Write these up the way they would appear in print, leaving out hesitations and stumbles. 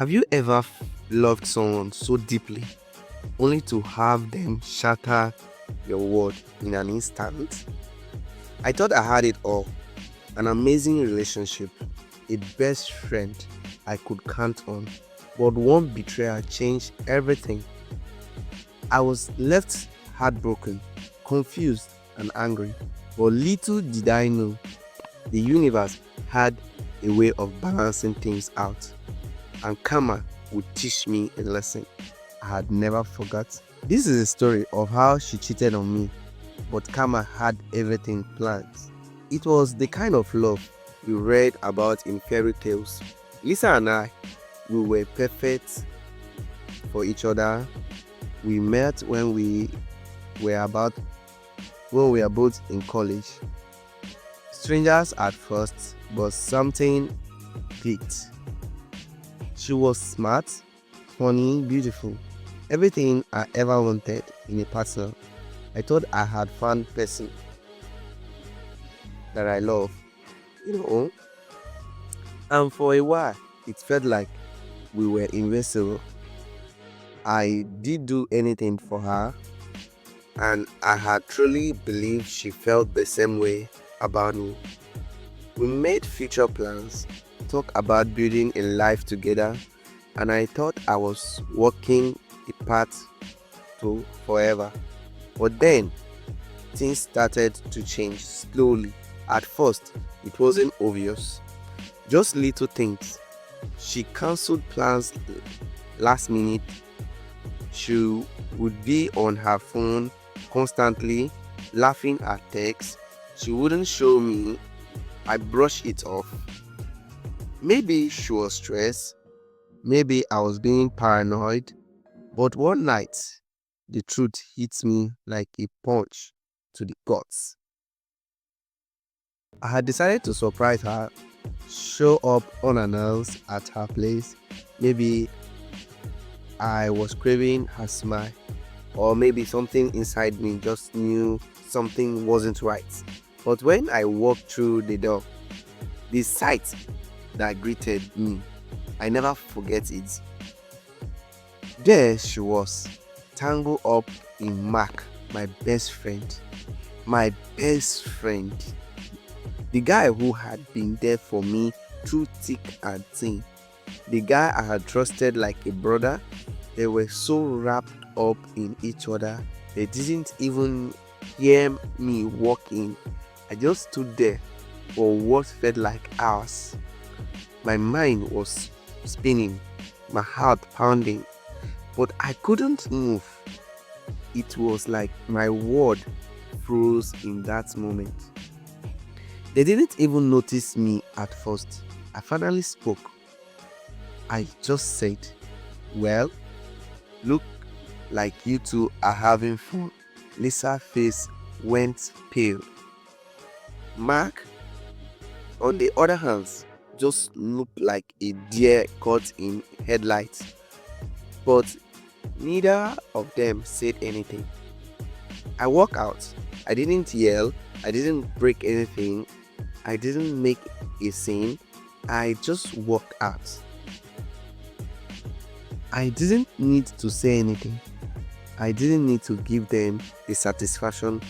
Have you ever loved someone so deeply only to have them shatter your world in an instant? I thought I had it all, an amazing relationship, a best friend I could count on. But one betrayal changed everything. I was left heartbroken, confused, and angry. But little did I know the universe had a way of balancing things out, and karma would teach me a lesson I had never forgot. This is a story of how she cheated on me, but karma had everything planned. It was the kind of love you read about in fairy tales. Lisa and I, we were perfect for each other. We met were about when we were both in college. Strangers at first, but something clicked. She was smart, funny, beautiful. Everything I ever wanted in a partner. I thought I had found person that I love, you know. And for a while, it felt like we were invincible. I did do anything for her, and I had truly believed she felt the same way about me. We made future plans, talked about building a life together, and I thought I was walking the path to forever. But then things started to change slowly. At first, it wasn't obvious, just little things. She cancelled plans last minute. She would be on her phone constantly, laughing at texts. She wouldn't show me. I brushed it off. Maybe she was stressed. Maybe I was being paranoid. But one night, the truth hit me like a punch to the guts. I had decided to surprise her, show up unannounced at her place. Maybe I was craving her smile, or maybe something inside me just knew something wasn't right. But when I walked through the door, the sight that greeted me, I never forget it. There she was, tangled up in Mark, my best friend. My best friend. The guy who had been there for me through thick and thin. The guy I had trusted like a brother. They were so wrapped up in each other, they didn't even hear me walk in. I just stood there for what felt like hours. My mind was spinning, my heart pounding, but I couldn't move. It was like my world froze in that moment. They didn't even notice me at first. I finally spoke. I just said, "Well, look like you two are having fun." Lisa's face went pale. Mark, on the other hand, just looked like a deer caught in headlights. But neither of them said anything. I walked out. I didn't yell. I didn't break anything. I didn't make a scene. I just walked out. I didn't need to say anything. I didn't need to give them the satisfaction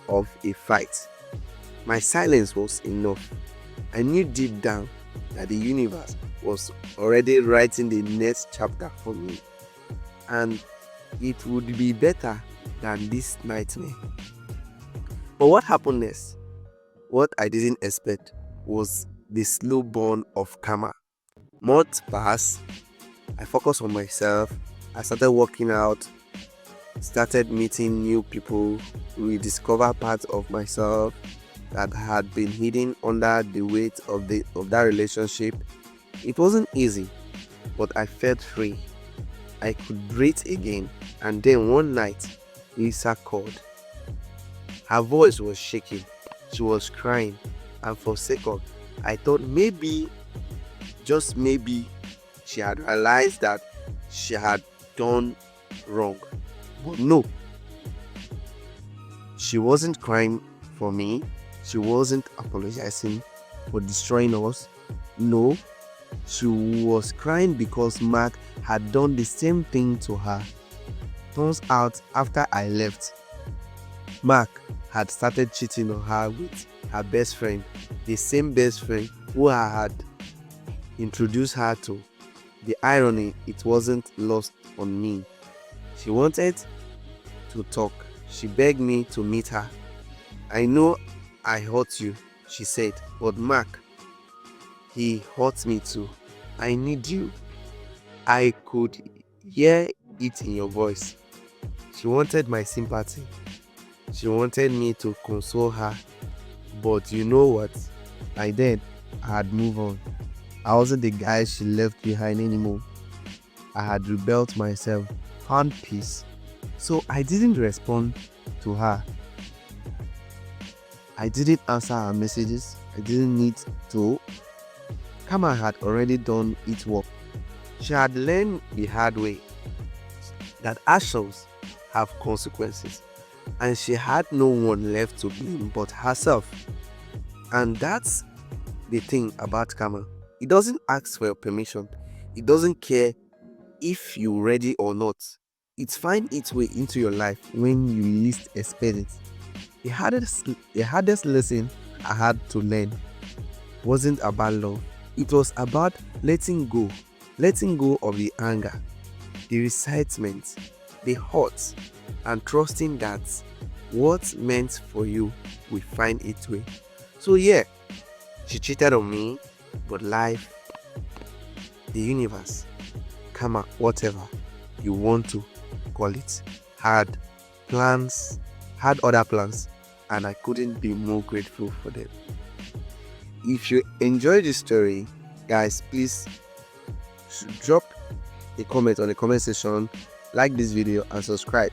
of a fight. My silence was enough. I knew deep down that the universe was already writing the next chapter for me, and it would be better than this nightmare. But what happened next? What I didn't expect was the slow burn of karma. Months passed. I focused on myself. I started working out, started meeting new people, rediscovered parts of myself that had been hidden under the weight of that relationship. It wasn't easy, but I felt free. I could breathe again. And then one night, Lisa called. Her voice was shaking. She was crying, and for a second, I thought maybe, just maybe, she had realized that she had done wrong. But no, she wasn't crying for me. She wasn't apologizing for destroying us. No, She was crying because Mark had done the same thing to her. Turns out, after I left, Mark had started cheating on her with her best friend, the same best friend who I had introduced her to. The irony, it wasn't lost on me. She wanted to talk. She begged me to meet her. I know I hurt you, she said, but Mark, he hurt me too. I need you. I could hear it in your voice. She wanted my sympathy. She wanted me to console her. But you know what? By then, I had moved on. I wasn't the guy she left behind anymore. I had rebelled myself, found peace. So I didn't respond to her. I didn't answer her messages. I didn't need to. Karma had already done its work. She had learned the hard way that actions have consequences, and she had no one left to blame but herself. And that's the thing about karma. It doesn't ask for your permission. It doesn't care if you're ready or not. It finds its way into your life when you least expect it. The hardest lesson I had to learn wasn't about love. It was about letting go of the anger, the resentment, the hurt, and trusting that what's meant for you will find its way. So yeah, she cheated on me, but life, the universe, karma, whatever you want to call it, had other plans, and I couldn't be more grateful for them. If you enjoyed this story, guys, please drop a comment on the comment section, like this video, and subscribe.